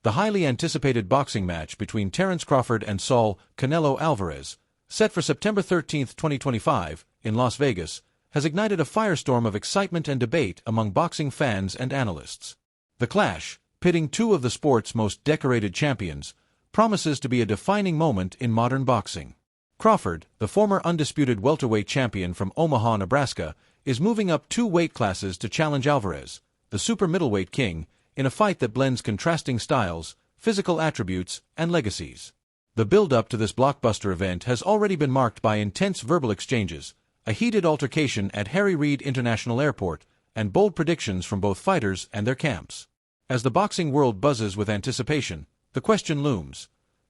The highly anticipated boxing match between Terence Crawford and Saul Canelo Alvarez, set for September 13, 2025, in Las Vegas, has ignited a firestorm of excitement and debate among boxing fans and analysts. The clash, pitting two of the sport's most decorated champions, promises to be a defining moment in modern boxing. Crawford, the former undisputed welterweight champion from Omaha, Nebraska, is moving up 2 weight classes to challenge Alvarez, the super middleweight king, in a fight that blends contrasting styles, physical attributes, and legacies. The build-up to this blockbuster event has already been marked by intense verbal exchanges, a heated altercation at Harry Reid International Airport, and bold predictions from both fighters and their camps. As the boxing world buzzes with anticipation, the question looms: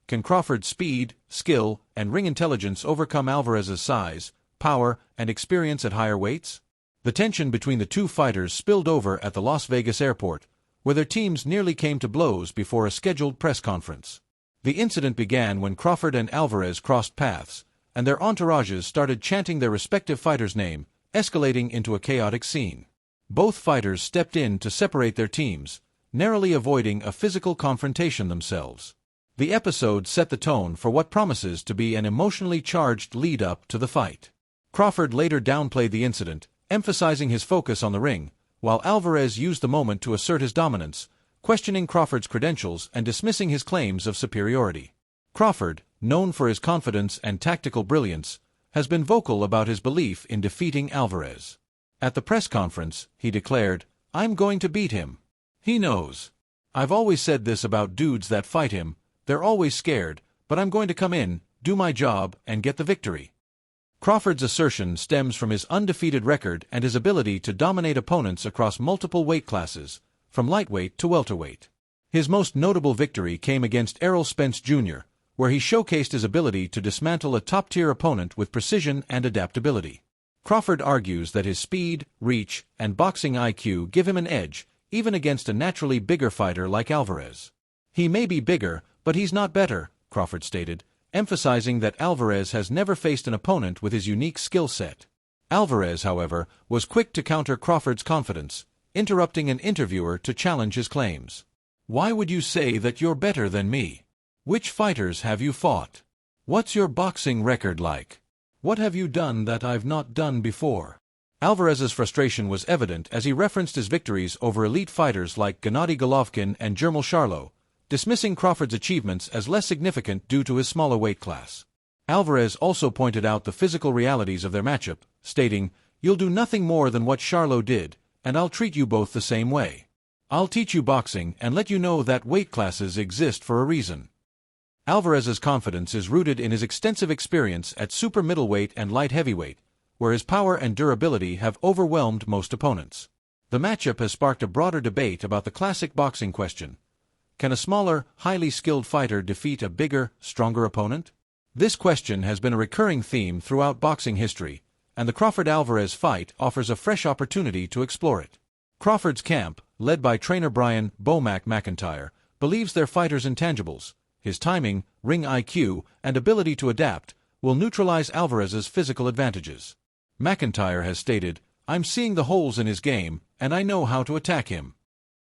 can Crawford's speed, skill, and ring intelligence overcome Alvarez's size, power, and experience at higher weights? The tension between the two fighters spilled over at the Las Vegas airport, where their teams nearly came to blows before a scheduled press conference. The incident began when Crawford and Alvarez crossed paths, and their entourages started chanting their respective fighters' name, escalating into a chaotic scene. Both fighters stepped in to separate their teams, narrowly avoiding a physical confrontation themselves. The episode set the tone for what promises to be an emotionally charged lead-up to the fight. Crawford later downplayed the incident, emphasizing his focus on the ring, while Alvarez used the moment to assert his dominance, questioning Crawford's credentials and dismissing his claims of superiority. Crawford, known for his confidence and tactical brilliance, has been vocal about his belief in defeating Alvarez. At the press conference, he declared, "I'm going to beat him. He knows. I've always said this about dudes that fight him, they're always scared, but I'm going to come in, do my job, and get the victory." Crawford's assertion stems from his undefeated record and his ability to dominate opponents across multiple weight classes, from lightweight to welterweight. His most notable victory came against Errol Spence Jr., where he showcased his ability to dismantle a top-tier opponent with precision and adaptability. Crawford argues that his speed, reach, and boxing IQ give him an edge, even against a naturally bigger fighter like Alvarez. "He may be bigger, but he's not better," Crawford stated, emphasizing that Alvarez has never faced an opponent with his unique skill set. Alvarez, however, was quick to counter Crawford's confidence, interrupting an interviewer to challenge his claims. "Why would you say that you're better than me? Which fighters have you fought? What's your boxing record like? What have you done that I've not done before?" Alvarez's frustration was evident as he referenced his victories over elite fighters like Gennady Golovkin and Jermall Charlo, dismissing Crawford's achievements as less significant due to his smaller weight class. Alvarez also pointed out the physical realities of their matchup, stating, "You'll do nothing more than what Charlo did, and I'll treat you both the same way. I'll teach you boxing and let you know that weight classes exist for a reason." Alvarez's confidence is rooted in his extensive experience at super middleweight and light heavyweight, where his power and durability have overwhelmed most opponents. The matchup has sparked a broader debate about the classic boxing question: can a smaller, highly skilled fighter defeat a bigger, stronger opponent? This question has been a recurring theme throughout boxing history, and the Crawford-Alvarez fight offers a fresh opportunity to explore it. Crawford's camp, led by trainer Brian "Bo-Mac" McIntyre, believes their fighter's intangibles, his timing, ring IQ, and ability to adapt, will neutralize Alvarez's physical advantages. McIntyre has stated, "I'm seeing the holes in his game, and I know how to attack him."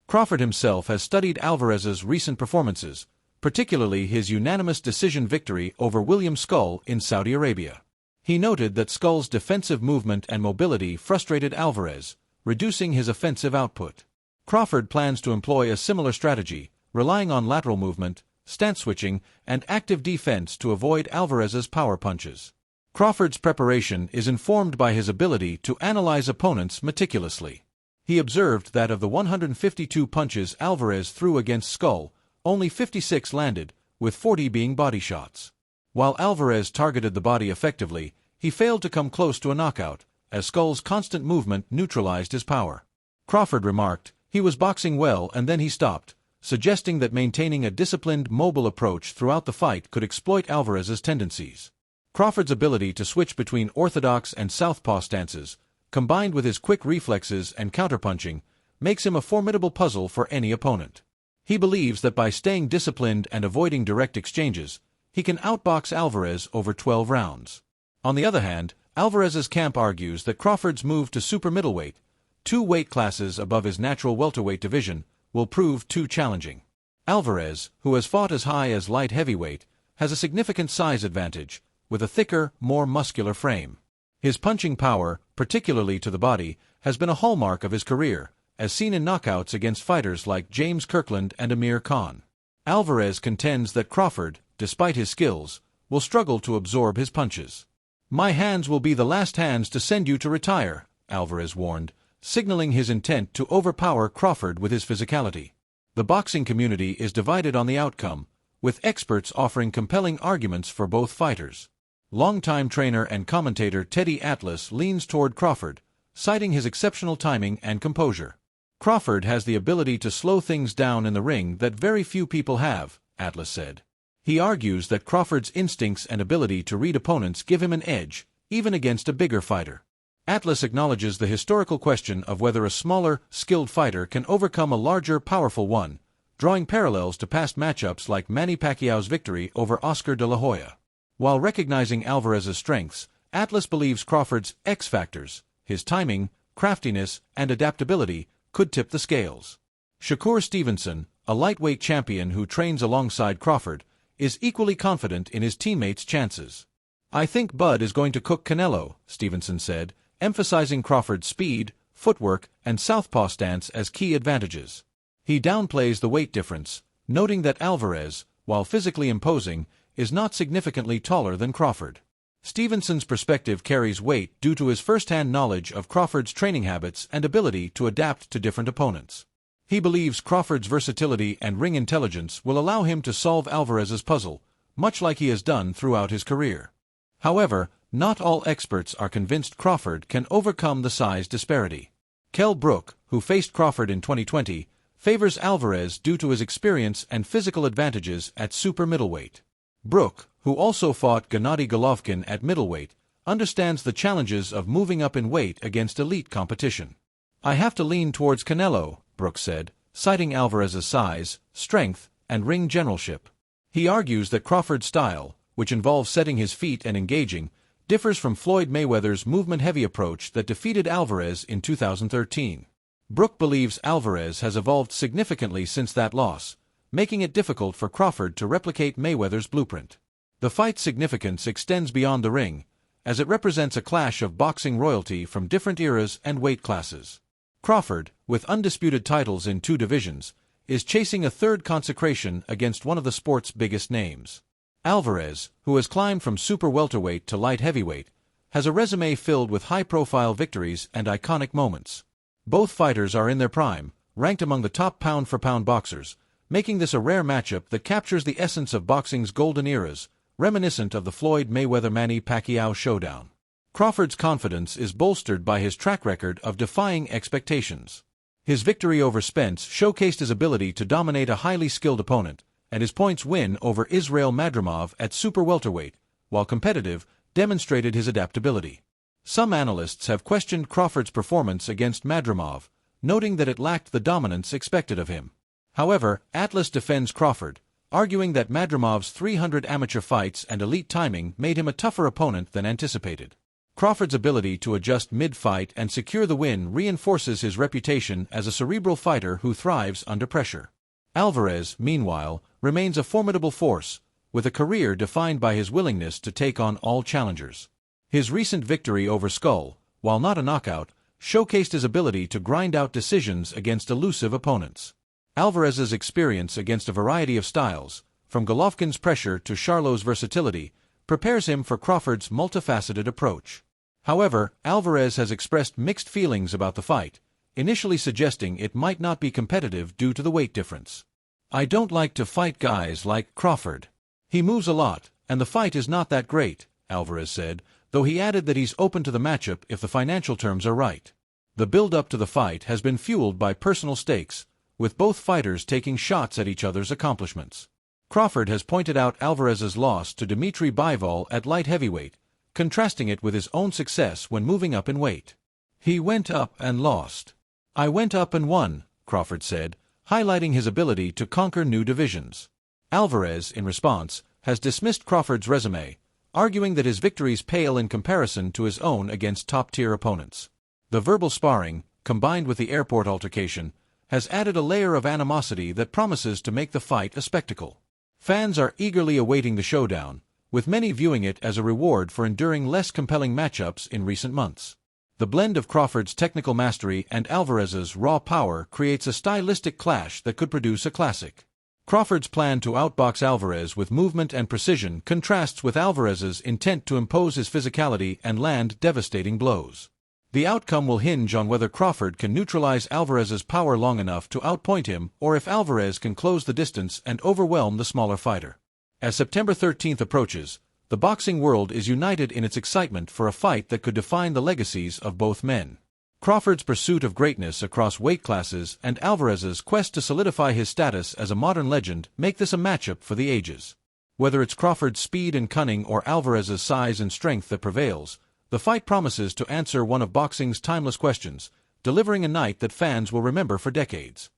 Crawford himself has studied Alvarez's recent performances, particularly his unanimous decision victory over William Skull in Saudi Arabia. He noted that Skull's defensive movement and mobility frustrated Alvarez, reducing his offensive output. Crawford plans to employ a similar strategy, relying on lateral movement, stance switching, and active defense to avoid Alvarez's power punches. Crawford's preparation is informed by his ability to analyze opponents meticulously. He observed that of the 152 punches Alvarez threw against Skull, only 56 landed, with 40 being body shots. While Alvarez targeted the body effectively, he failed to come close to a knockout, as Skull's constant movement neutralized his power. Crawford remarked, "He was boxing well and then he stopped," suggesting that maintaining a disciplined, mobile approach throughout the fight could exploit Alvarez's tendencies. Crawford's ability to switch between orthodox and southpaw stances, combined with his quick reflexes and counterpunching, makes him a formidable puzzle for any opponent. He believes that by staying disciplined and avoiding direct exchanges, he can outbox Alvarez over 12 rounds. On the other hand, Alvarez's camp argues that Crawford's move to super middleweight, 2 weight classes above his natural welterweight division, will prove too challenging. Alvarez, who has fought as high as light heavyweight, has a significant size advantage, with a thicker, more muscular frame. His punching power, particularly to the body, has been a hallmark of his career, as seen in knockouts against fighters like James Kirkland and Amir Khan. Alvarez contends that Crawford, despite his skills, will struggle to absorb his punches. "My hands will be the last hands to send you to retire," Alvarez warned, signaling his intent to overpower Crawford with his physicality. The boxing community is divided on the outcome, with experts offering compelling arguments for both fighters. Longtime trainer and commentator Teddy Atlas leans toward Crawford, citing his exceptional timing and composure. "Crawford has the ability to slow things down in the ring that very few people have," Atlas said. He argues that Crawford's instincts and ability to read opponents give him an edge, even against a bigger fighter. Atlas acknowledges the historical question of whether a smaller, skilled fighter can overcome a larger, powerful one, drawing parallels to past matchups like Manny Pacquiao's victory over Oscar de la Hoya. While recognizing Alvarez's strengths, Atlas believes Crawford's X factors, his timing, craftiness, and adaptability, could tip the scales. Shakur Stevenson, a lightweight champion who trains alongside Crawford, is equally confident in his teammates' chances. "I think Bud is going to cook Canelo," Stevenson said, emphasizing Crawford's speed, footwork, and southpaw stance as key advantages. He downplays the weight difference, noting that Alvarez, while physically imposing, is not significantly taller than Crawford. Stevenson's perspective carries weight due to his first-hand knowledge of Crawford's training habits and ability to adapt to different opponents. He believes Crawford's versatility and ring intelligence will allow him to solve Alvarez's puzzle, much like he has done throughout his career. However, not all experts are convinced Crawford can overcome the size disparity. Kell Brook, who faced Crawford in 2020, favors Alvarez due to his experience and physical advantages at super middleweight. Brook, who also fought Gennady Golovkin at middleweight, understands the challenges of moving up in weight against elite competition. "I have to lean towards Canelo," Brook said, citing Alvarez's size, strength, and ring generalship. He argues that Crawford's style, which involves setting his feet and engaging, differs from Floyd Mayweather's movement-heavy approach that defeated Alvarez in 2013. Brook believes Alvarez has evolved significantly since that loss, making it difficult for Crawford to replicate Mayweather's blueprint. The fight's significance extends beyond the ring, as it represents a clash of boxing royalty from different eras and weight classes. Crawford, with undisputed titles in 2 divisions, is chasing a third consecration against one of the sport's biggest names. Alvarez, who has climbed from super welterweight to light heavyweight, has a resume filled with high-profile victories and iconic moments. Both fighters are in their prime, ranked among the top pound-for-pound boxers, making this a rare matchup that captures the essence of boxing's golden eras, reminiscent of the Floyd Mayweather-Manny Pacquiao showdown. Crawford's confidence is bolstered by his track record of defying expectations. His victory over Spence showcased his ability to dominate a highly skilled opponent, and his points win over Israil Madrimov at super welterweight, while competitive, demonstrated his adaptability. Some analysts have questioned Crawford's performance against Madrimov, noting that it lacked the dominance expected of him. However, Atlas defends Crawford, arguing that Madrimov's 300 amateur fights and elite timing made him a tougher opponent than anticipated. Crawford's ability to adjust mid-fight and secure the win reinforces his reputation as a cerebral fighter who thrives under pressure. Alvarez, meanwhile, remains a formidable force, with a career defined by his willingness to take on all challengers. His recent victory over Skull, while not a knockout, showcased his ability to grind out decisions against elusive opponents. Alvarez's experience against a variety of styles, from Golovkin's pressure to Charlo's versatility, prepares him for Crawford's multifaceted approach. However, Alvarez has expressed mixed feelings about the fight, initially suggesting it might not be competitive due to the weight difference. "I don't like to fight guys like Crawford. He moves a lot, and the fight is not that great," Alvarez said, though he added that he's open to the matchup if the financial terms are right. The build-up to the fight has been fueled by personal stakes, with both fighters taking shots at each other's accomplishments. Crawford has pointed out Alvarez's loss to Dmitry Bivol at light heavyweight, contrasting it with his own success when moving up in weight. "He went up and lost. I went up and won," Crawford said, highlighting his ability to conquer new divisions. Alvarez, in response, has dismissed Crawford's resume, arguing that his victories pale in comparison to his own against top-tier opponents. The verbal sparring, combined with the airport altercation, has added a layer of animosity that promises to make the fight a spectacle. Fans are eagerly awaiting the showdown, with many viewing it as a reward for enduring less compelling matchups in recent months. The blend of Crawford's technical mastery and Alvarez's raw power creates a stylistic clash that could produce a classic. Crawford's plan to outbox Alvarez with movement and precision contrasts with Alvarez's intent to impose his physicality and land devastating blows. The outcome will hinge on whether Crawford can neutralize Alvarez's power long enough to outpoint him or if Alvarez can close the distance and overwhelm the smaller fighter. As September 13th approaches, the boxing world is united in its excitement for a fight that could define the legacies of both men. Crawford's pursuit of greatness across weight classes and Alvarez's quest to solidify his status as a modern legend make this a matchup for the ages. Whether it's Crawford's speed and cunning or Alvarez's size and strength that prevails, the fight promises to answer one of boxing's timeless questions, delivering a night that fans will remember for decades.